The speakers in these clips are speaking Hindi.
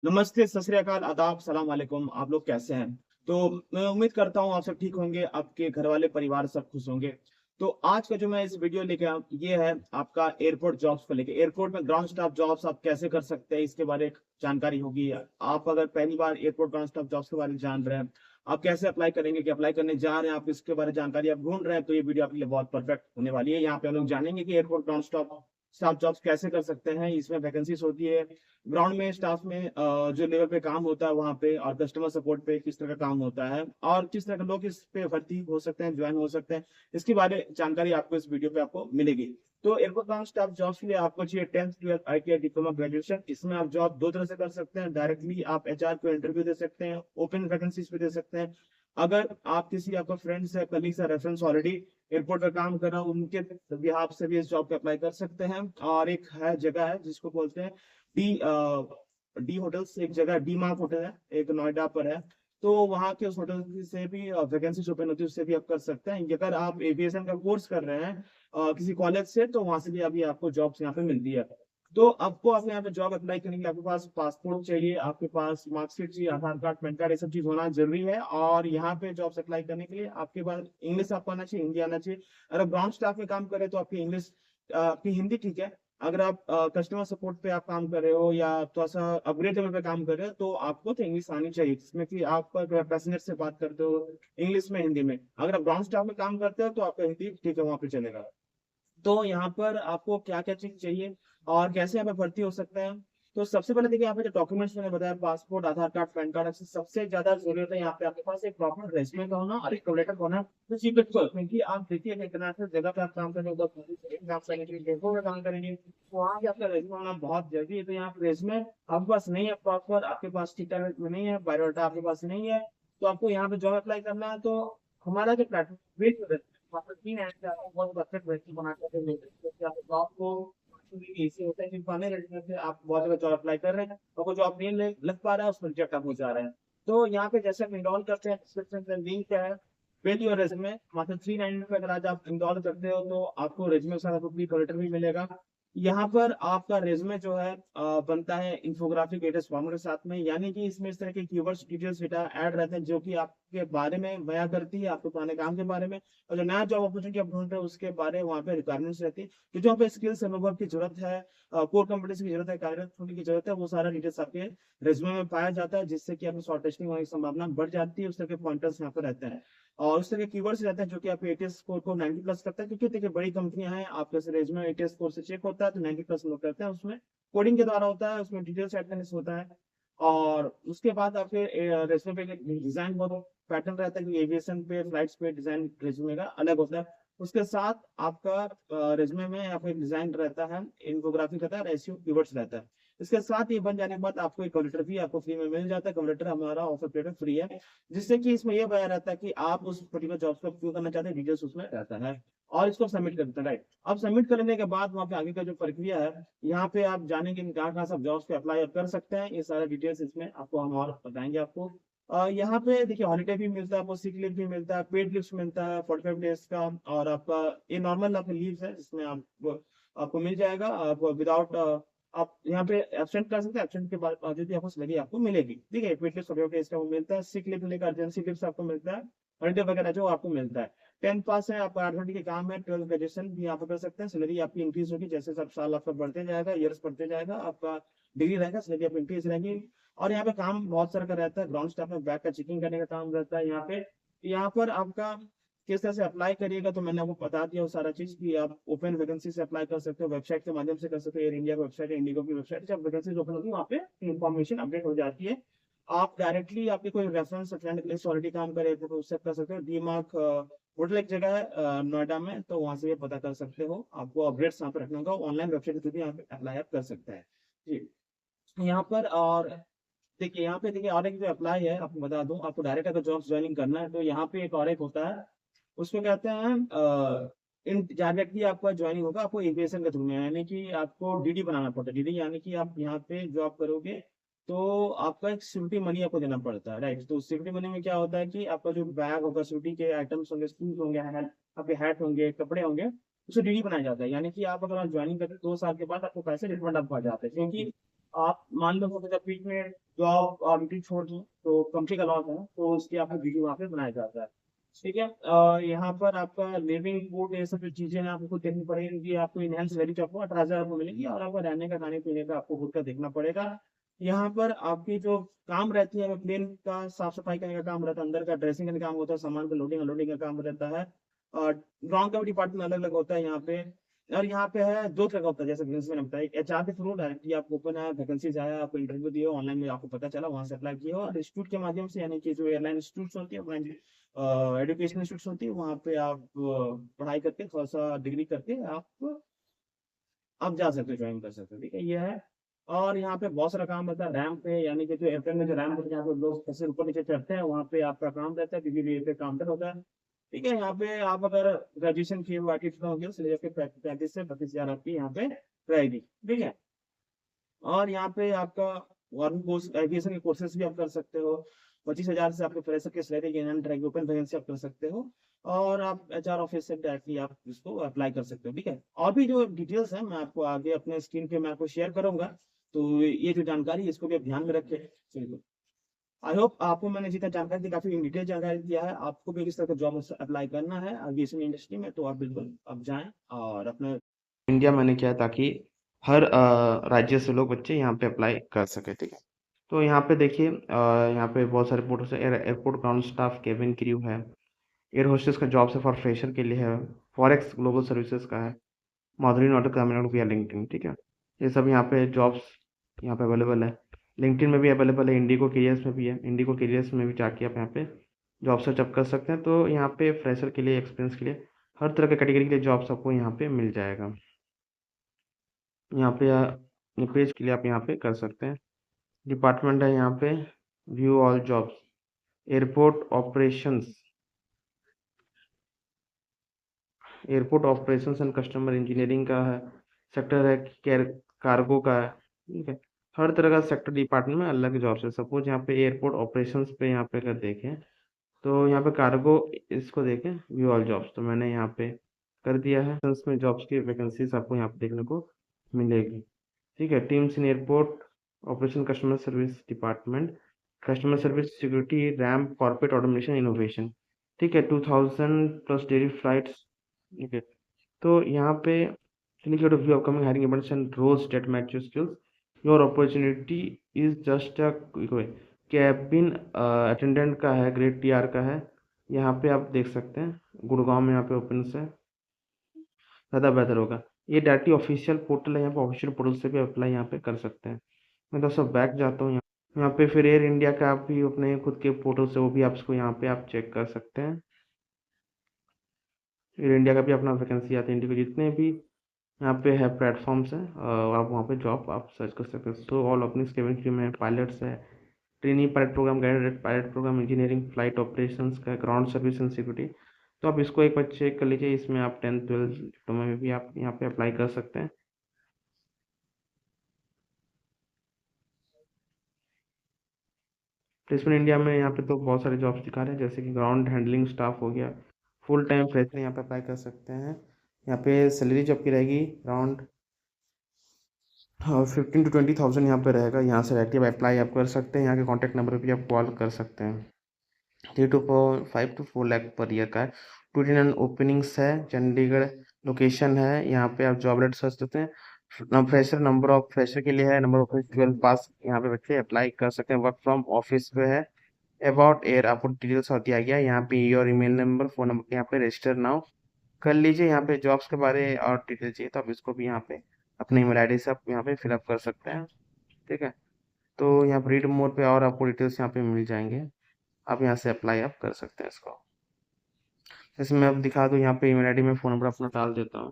नमस्ते, सत श्री अकाल, आदाब, सलाम वालेकुम। आप लोग कैसे हैं? तो मैं उम्मीद करता हूँ आप सब ठीक होंगे, आपके घरवाले, परिवार सब खुश होंगे। तो आज का जो मैं इस वीडियो लेके आया हूँ, ये है आपका एयरपोर्ट जॉब्स को लेके। एयरपोर्ट में ग्राउंड स्टाफ जॉब्स आप कैसे कर सकते हैं, इसके बारे में जानकारी होगी। आप अगर पहली बार एयरपोर्ट ग्राउंड स्टाफ जॉब्स के बारे में जान रहे हैं, आप कैसे अप्लाई करेंगे कि अप्लाई करने जा रहे हैं, आप इसके बारे में जानकारी आप ढूँढ रहे हैं, तो ये वीडियो आपके लिए बहुत परफेक्ट होने वाली है। यहाँ पे हम लोग जानेंगे कि airport ground staff staff jobs कैसे कर सकते हैं, इसमें वैकेंसीज होती है। ग्राउंड में स्टाफ में जो लेवल पे काम होता है वहाँ पे, और कस्टमर सपोर्ट पे किस तरह का काम होता है और किस तरह के लोग इस पे भर्ती हो सकते हैं, ज्वाइन हो सकते हैं, इसके बारे में जानकारी आपको इस वीडियो पे आपको मिलेगी। तो एयरपोर्ट ग्राउंड स्टाफ जॉब्स के लिए आपको चाहिए 10th 12th ITI diploma graduation. इसमें आप जॉब दो तरह से कर सकते हैं। डायरेक्टली आप HR को इंटरव्यू दे सकते हैं, ओपन वैकेंसीज पे दे सकते हैं। अगर आप किसी आपका फ्रेंड्स है, कलीग्स है, रेफरेंस ऑलरेडी एयरपोर्ट का काम कर रहा है, उनके बिहाफ से भी इस जॉब पे अप्लाई कर सकते हैं। और एक है जगह है जिसको बोलते हैं डी डी होटल्स, एक जगह डी मार्क होटल है, एक नोएडा पर है। तो वहाँ के उस होटल से भी वैकेंसी ओपन होती है, उससे भी आप कर सकते हैं। अगर आप एविएशन का कोर्स कर रहे हैं किसी कॉलेज से, तो वहां से भी अभी आपको जॉब्स यहाँ पे मिलती है। तो आपको अपने यहाँ पे जॉब अप्लाई करने के लिए आपके पास पासपोर्ट चाहिए, आपके पास मार्कशीट चाहिए, आधार कार्ड, पैन कार्ड, ये सब चीज होना जरूरी है। और यहाँ पे जॉब्स अप्लाई करने के लिए आपके पास इंग्लिश आपको आना चाहिए, हिंदी आना चाहिए। अगर ग्राउंड स्टाफ में काम करें तो आपकी इंग्लिश, आपकी हिंदी ठीक है। अगर आप कस्टमर सपोर्ट पे आप काम कर रहे हो या थोड़ा सा अपग्रेड लेवल पे काम कर रहे हो, तो आपको तो इंग्लिश आनी चाहिए, जिसमें कि आप पैसेंजर से बात करते हो इंग्लिश में, हिंदी में। अगर आप ग्राउंड स्टाफ में काम करते हो तो आपका हिंदी ठीक है, वहाँ पे चलेगा। तो यहाँ पर आपको क्या-क्या चीज़ चाहिए और कैसे यहाँ पे भर्ती हो सकता है। तो सबसे पहले देखिए, यहाँ पे जो डॉक्यूमेंट्स मैंने बताया, पासपोर्ट, आधार कार्ड, पैन कार्ड, ऐसे सबसे ज़्यादा ज़रूरत है यहाँ पे आपके पास एक प्रॉपर रेज़्यूमे का होना और एक कवर लेटर का होना। तो जी बिल्कुल, क्योंकि आप देखिए कि इंटरनेशनल जगह पे आप काम करेंगे, उधर आप करेंगे, डेपों में काम करेंगे, तो वहाँ पे आपका रेज़्यूमे होना बहुत ज़रूरी है। तो यहाँ पे रेज़्यूमे आपके पास नहीं है प्रॉपर, आपके पास ठीक-ठाक रेज़्यूमे नहीं है, बायोडाटा आपके पास नहीं है, तो आपको यहाँ पे जॉब अप्लाई करना है। तो हमारा जो प्लेटफ़ॉर्म मतलब 3 ऐप से आपको बहुत परफेक्ट व्यक्ति बना के देंगे, क्योंकि आप जॉब को इजी होता है कि पुराने रेज़्यूमे से आप बहुत जगह जॉब अप्लाई कर रहे हैं, आपको जॉब नहीं लग पा रहा है, उसमें रिजेक्ट आप हो जा रहे हैं। तो यहाँ पे जैसे आप इंस्टॉल करते हैं, डिस्क्रिप्शन में लिंक क्या है, बिल्ड योर रेज़्यूमे, मात्र 399 पे अगर आज आप इंस्टॉल करते हो तो आपको रेज़्यूमे के साथ आपको प्री कवर लेटर भी मिलेगा। यहाँ पर आपका रेज़्यूमे जो है बनता है इन्फोग्राफिक एड्रेस फॉर्मेट के साथ में, यानी कि इसमें इस तरह के कीवर्ड्स, डिटेल्स, डेटा ऐड रहते हैं जो कि आपके बारे में बयां करती है, आपके पुराने काम के बारे में, और जो नया जॉब अपॉर्चुनिटी आप ढूंढ रहे हो उसके बारे में वहाँ पे रिक्वायरमेंट्स रहती है। तो जो यहाँ पे स्किल्स, अनुभव की जरूरत है, कोर कम्पिटेंसी की जरूरत है, कार्यरत होने की जरूरत है, वो सारा डिटेल्स आपके रेज्यूमे में पाया जाता है, जिससे कि आपकी शॉर्ट टेस्टिंग होने की संभावना बढ़ जाती है। उस तरह के पॉइंटर्स यहाँ पे रहते हैं और उस तरह के कीवर्ड्स रहते हैं जो कि आपके एटीएस स्कोर को 90 प्लस करता है, क्योंकि देखिए बड़ी कंपनियां हैं, आपके रेज्यूमे एटीएस स्कोर से चेक होता है, तो 90 प्लस लोग करते हैं। उसमें कोडिंग के द्वारा होता है, उसमें डिटेल्स ऐड करने से होता है। और उसके बाद आपके रेज्यूमे पे डिजाइन बहुत पैटर्न रहता है, कि एविएशन पे, फ्लाइट्स पे डिजाइन रेज्यूमे का अलग होता है। उसके साथ आपका रेज्यूमे में आपका डिजाइन रहता है, इन्फोग्राफी रहता है और एसईओ कीवर्ड्स रहता है। इसके साथ ये बन जाने के बाद आपको एक कवर लेटर भी आपको फ्री में मिल जाता है। कवर लेटर हमारा ऑफर लेटर फ्री है, जिससे कि इसमें यह बयान रहता है कि आप उस पर्टिकुलर जॉब को क्यों करना चाहते हैं, डिटेल्स उसमें रहता है। और इसको सबमिट कर देते हैं, राइट। अब सबमिट करने के बाद वहाँ पे आगे का जो प्रक्रिया है, यहाँ पे आप जानेंगे कि कहाँ कहाँ से आप जॉब्स पे अप्लाई कर सकते हैं। ये सारा डिटेल्स इसमें आपको हम और बताएंगे आपको। यहाँ पे देखिए हॉलिडे भी मिलता है आपको, सिक लीव भी मिलता है, पेड लीव्स मिलता है 45 डेज का। और आपका ये नॉर्मल आपके लीव्स है, जिसमें आप आपको मिल जाएगा। आप विदाउट आप यहाँ पे एब्सेंट कर सकते हैं, एब्सेंट के बाद जो भी आपको सैलरी आपको मिलेगी, ठीक है। पेड लीव 45 डेज का वो मिलता है। सिक लीव लेकर अर्जेंसी लीव्स आपको मिलता है, हॉलिडे वगैरह जो आपको मिलता है। 10th पास है, आपका 8 घंटे के काम है, 12th ग्रेजुएशन भी यहाँ पे कर सकते हैं। सैलरी आपकी इंक्रीज होगी जैसे सब साल आपका बढ़ते जाएगा, ईयर्स बढ़ते जाएगा, आपका डिग्री रहेगा, सैलरी आपकी इंक्रीज रहेगी। और यहाँ पे काम बहुत सारा का रहता है। ग्राउंड स्टाफ में बैग का चेकिंग करने का काम रहता है यहाँ पे। यहाँ पर आपका किस तरह से अप्लाई करिएगा, तो मैंने आपको बता दिया वो सारा चीज, कि आप ओपन वैकेंसी से अप्लाई कर सकते हो, वेबसाइट के माध्यम से कर सकते हो। एयर इंडिया की वेबसाइट है, इंडिगो की वेबसाइट, जब वैकेंसी ओपन होगी वहाँ पे इन्फॉर्मेशन अपडेट हो जाती है। आप डायरेक्टली आपके कोई रेफरेंस फ्रेंड लिस्ट ऑलरेडी काम करे थे तो उससे कर सकते हो। डी मार्क होटल एक जगह है नोएडा में, तो वहां से भी पता कर सकते हो। आपको अपडेट्स यहाँ पे रखना होगा, ऑनलाइन वेबसाइट के थ्रू भी यहाँ पे अप्लाई आप कर सकते हैं जी। यहाँ पर और देखिए, यहाँ पे देखिए और एक जो अप्लाई है, आपको बता दूं, आपको डायरेक्ट अगर जॉब ज्वाइनिंग करना है तो यहाँ पे एक और एक होता है, उसको कहते हैं इन डायरेक्टली आपका ज्वाइनिंग होगा, आपको एविएशन के थ्रू में, यानी कि आपको डीडी बनाना पड़ता है। डीडी यानी कि आप यहाँ पे जॉब करोगे तो आपका एक सिक्योरिटी मनी आपको देना पड़ता है, राइट। तो सिक्योरिटी मनी में क्या होता है कि आपका जो बैग होगा, सिक्योरिटी के आइटम्स होंगे, शूज होंगे, आपके हैट होंगे, कपड़े होंगे, उसे डीडी बनाया जाता है। यानी कि आप अगर ज्वाइनिंग करते 2 साल के बाद आपको पैसे रिफंड आप आ जाते हैं, क्योंकि आप मान लो कि जब बीच में तो आप ड्यूटी छोड़ दें तो कंपनी का लॉस है, तो उसकी आपको वीडियो वहाँ पे बनाया जाता है। ठीक है, यहाँ पर आपका लिविंग फूड ये सब जो चीजें हैं आपको खुद देखनी पड़ेगी, आपको इनहेंस वैल्यू तो आपको 18,000 आपको मिलेगी, और आपको रहने का खाने पीने का आपको खुद का देखना पड़ेगा। यहाँ पर आपकी जो काम रहती है, प्लेन का साफ सफाई करने का काम रहता है, अंदर का ड्रेसिंग का काम होता है, सामान को लोडिंग अनलोडिंग का काम रहता है, और ग्राउंड का भी डिपार्टमेंट अलग अलग होता है यहाँ पे। और यहाँ पे है दो तरह का होता है, जैसे बिजनेस मैंने बताया, एचआर के थ्रू डायरेक्टली आपको ओपन है, वैकेंसीज आया, आपको इंटरव्यू दिए, ऑनलाइन में आपको पता चला, वहां से अप्लाई किया, और इंस्टीट्यूट के माध्यम से, यानी कि जो एयरलाइन इंस्टीट्यूट होती है, एजुकेशन इंस्टीट्यूट होती है, वहाँ पे आप पढ़ाई करके थोड़ा सा डिग्री करके आप जा सकते हो, ज्वाइन कर सकते हो। ठीक है, ये है। और यहाँ पे बहुत सारा काम रहता है रैंप पे, यानी कि जो एयरप्लेन में जो रैंप होता है, यहाँ पे लोग कैसे ऊपर नीचे चढ़ते हैं, वहाँ पे आपका काम रहता है, क्योंकि ये पे काउंटर होता है। ठीक है, यहाँ पे आप अगर ग्रेजुएशन किए हुए आईटी होंगे तो लेके 35 से 32 हजार आपकी यहाँ पे रहेगी। ठीक है, और यहाँ पे आपका और भी कोर्स, एविएशन के कोर्सेज भी आप कर सकते हो। 25,000 से आपके फ्रेशर के सैलरी के ओपन वैकेंसी आप कर सकते हो, और आप एचआर ऑफिस से डायरेक्टली आप इसको अप्लाई कर सकते हो। ठीक है, और भी जो डिटेल्स है मैं आपको आगे अपने स्क्रीन पे मैं आपको शेयर करूंगा, तो ये जो जानकारी है इसको भी आप ध्यान में रखें। चलिए, आई होप आपको मैंने जितना जानकारी दी, काफी इन डिटेल जानकारी दिया है। आपको भी किस तरह का जॉब अप्लाई करना है एविएशन इंडस्ट्री में, तो आप बिल्कुल आप जाएं और अपने इंडिया मैंने किया है, ताकि हर राज्य से लोग बच्चे यहाँ पे अप्लाई कर सके। ठीक है, तो यहाँ पे देखिए, यहाँ पे बहुत सारे पोर्टल है, airport ground staff, cabin crew है, एयर होस्टेस का जॉब है फॉर फ्रेशर के लिए है, फॉरेक्स ग्लोबल सर्विसेज का है, माधुरी नॉटक तमिलनाडु या लिंक्डइन। ठीक है, ये सब यहाँ पे जॉब्स यहाँ पे अवेलेबल है। लिंक्डइन में भी अवेलेबल है, इंडिगो कैरियर्स में भी है, इंडिगो कैरियर्स में भी जाके आप यहाँ पे जॉब सर्च अप कर सकते हैं। तो यहाँ पे फ्रेशर के लिए, एक्सपीरियंस के लिए, हर तरह के कैटेगरी के लिए जॉब्स आपको यहाँ पे मिल जाएगा। यहाँ पे पेज के लिए आप यहाँ पे कर सकते हैं। डिपार्टमेंट है यहाँ पे, view all jobs, airport operations and customer engineering का है, सेक्टर है केयर, कार्गो का है। ठीक है, हर तरह का सेक्टर डिपार्टमेंट में अलग जॉब्स है। सपोज यहाँ पे एयरपोर्ट ऑपरेशंस पे यहाँ पे अगर देखें, तो यहाँ पे कार्गो, इसको देखें व्यू ऑल जॉब्स, तो मैंने यहाँ पे कर दिया है। इसमें जॉब्स की वैकेंसीज आपको यहाँ पे देखने को मिलेगी। ठीक है, teams in airport operation, customer service department, customer service security, ramp, corporate automation, innovation. ठीक है, 2000 प्लस डेली फ्लाइट्स। ठीक है, तो यहाँ पे indicate of view upcoming hiring events and roles that match your skills. Your opportunity is just a cabin attendant का है, ग्रेड टीआर का है। यहाँ पे आप देख सकते हैं गुड़गांव में यहाँ पे ओपन से ज़्यादा बेहतर होगा। ये डायरेक्टली ऑफिशियल पोर्टल है, यहाँ पे ऑफिशियल पोर्टल से भी अप्लाई यहाँ पे कर सकते हैं। मैं दोस्तों बैक जाता हूँ, यहाँ पे फिर एयर इंडिया का आप भी अपने खुद के पोर्टल से, वो भी आपको यहाँ पे आप चेक कर सकते हैं। एयर इंडिया का भी अपना वैकेंसी आती है, इंडिया के जितने भी यहाँ पे है प्लेटफॉर्म्स हैं, आप वहाँ पे जॉब आप सर्च कर सकते हैं। सो ऑल अपनी केबिन क्रू में पायलट्स है, trainee pilot program, guided pilot program, engineering, flight operations का, ग्राउंड सर्विस एंड सिक्योरिटी। तो आप इसको एक बार चेक कर लीजिए, इसमें आप 10th 12th डिप्लोमा में भी आप यहाँ पे अप्लाई कर सकते हैं। प्लेसमेंट इंडिया में यहाँ पे तो बहुत सारे जॉब्स दिखा रहे हैं, जैसे कि ग्राउंड हैंडलिंग स्टाफ हो गया, फुल टाइम फ्रेशर यहाँ पे अप्लाई कर सकते हैं। यहाँ पे सैलरी जॉब की रहेगी अराउंड 15 to 20,000 यहाँ पे रहेगा। यहाँ से डायरेक्टली अप्लाई आप कर सकते हैं, यहाँ के कॉन्टैक्ट नंबर पे भी आप कॉल कर सकते हैं। 3 to 4 5 to 4 lakh per year का है। 29 ओपनिंग्स है, चंडीगढ़ लोकेशन है। यहाँ पे आप जॉब रेट सर्च करते हैं, फ्रेशर, नंबर ऑफ फ्रेशर के लिए है, नंबर ऑफ 12 पास यहाँ पे बच्चे अप्लाई कर सकते हैं। वर्क फ्रॉम ऑफिस पे है। अबाउट एयर आपको डिटेल्स दिया गया, यहाँ पे your email number, phone number यहाँ पे रजिस्टर नाउ कर लीजिए। यहाँ पे जॉब्स के बारे और डिटेल चाहिए तो आप इसको भी यहाँ पे अपने ईमेल आईडी से आप यहाँ पे फिलअप कर सकते हैं। ठीक है, तो यहाँ पे रीड मोड पे और आपको डिटेल्स यहाँ पे मिल जाएंगे, आप यहाँ से अप्लाई आप कर सकते हैं इसको। जैसे मैं अब दिखा दूँ, यहाँ पे ईमेल आईडी में फ़ोन नंबर अपना डाल देता हूँ।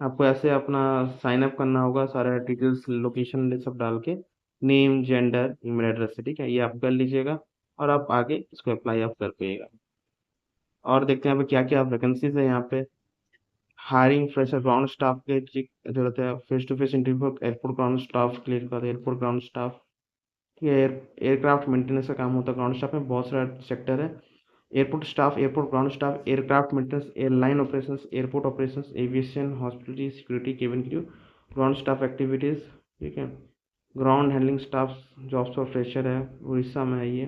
आपको ऐसे अपना साइन अप करना होगा, सारा डिटेल्स, लोकेशन सब डाल के, नेम, जेंडर, ईमेल एड्रेस से। ठीक है, ये आप कर लीजिएगा और आप आगे इसको अप्लाई आप कर पाइएगा। और देखते हैं यहाँ पे क्या क्या वैकेंसीज है। यहाँ पे हायरिंग फ्रेशर ग्राउंड स्टाफ के जरूरत है, face to face interview airport ground staff clear कर, एयरपोर्ट ग्राउंड स्टाफ। ठीक है, एयरक्राफ्ट मेंटेनेंस का काम होता है ग्राउंड स्टाफ में, बहुत सारा सेक्टर है। Airport staff, airport ground staff, aircraft maintenance, airline operations, airport operations, aviation, hospitality, security, cabin crew, ground staff activities, ठीक है। Ground handling staff jobs for fresher है, उड़ीसा में है ये।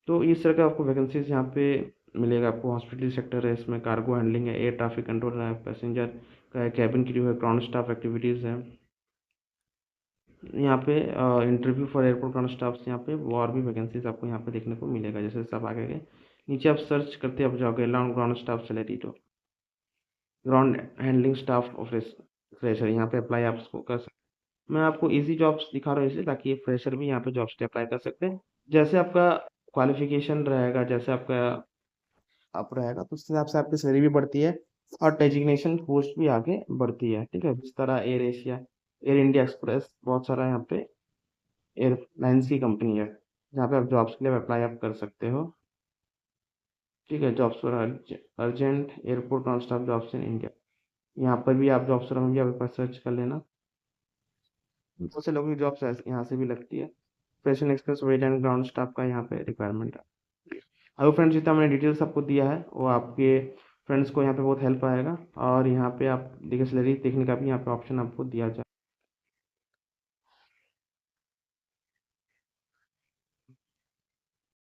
तो इस तरह का आपको वैकेंसीज यहाँ पे मिलेगा आपको। हॉस्पिटल सेक्टर है, इसमें कार्गो हैंडलिंग है, एयर ट्रैफिक कंट्रोल है, पैसेंजर का है, कैबिन क्रू है, ग्राउंड स्टाफ एक्टिविटीज़ है। यहाँ पे interview for airport ground staff, यहाँ पे वो और भी वैकेंसीज आपको यहाँ पे देखने को मिलेगा। जैसे सब आगे गए नीचे आप सर्च करते आप जाओगे, ग्राउंड स्टाफ सैलरी, तो ground handling staff office fresher, यहाँ पे अप्लाई आप उसको कर सकते। मैं आपको इजी जॉब्स दिखा रहा हूँ इसलिए, ताकि फ्रेशर भी यहाँ पे जॉब्स के अप्लाई कर सकते हैं। जैसे आपका क्वालिफिकेशन रहेगा, जैसे आपका अप रहेगा, तो उस हिसाब से आपकी सैलरी भी बढ़ती है और डेजिग्नेशन पोस्ट भी आगे बढ़ती है, ठीक है। जिस तरह air Asia, air India express, बहुत सारा यहाँ पे एयरलाइंस की कंपनी है जहाँ पे आप जॉब्स के लिए अप्लाई आप कर सकते हो, ठीक है। Jobs for urgent airport non stop jobs in India, यहाँ पर भी आप जॉब्स फॉर इंडिया पर सर्च कर लेना। बहुत से लोगों की जॉब्स यहाँ से भी लगती है। Fashion express wait and ground staff का यहाँ पे रिक्वायरमेंट है। अब फ्रेंड्स, जितना मैंने डिटेल्स आपको दिया है वो आपके फ्रेंड्स को यहाँ पे बहुत हेल्प आएगा। और यहाँ पे आप देखिए सैलरी देखने का भी यहाँ पे ऑप्शन आपको दिया जाए।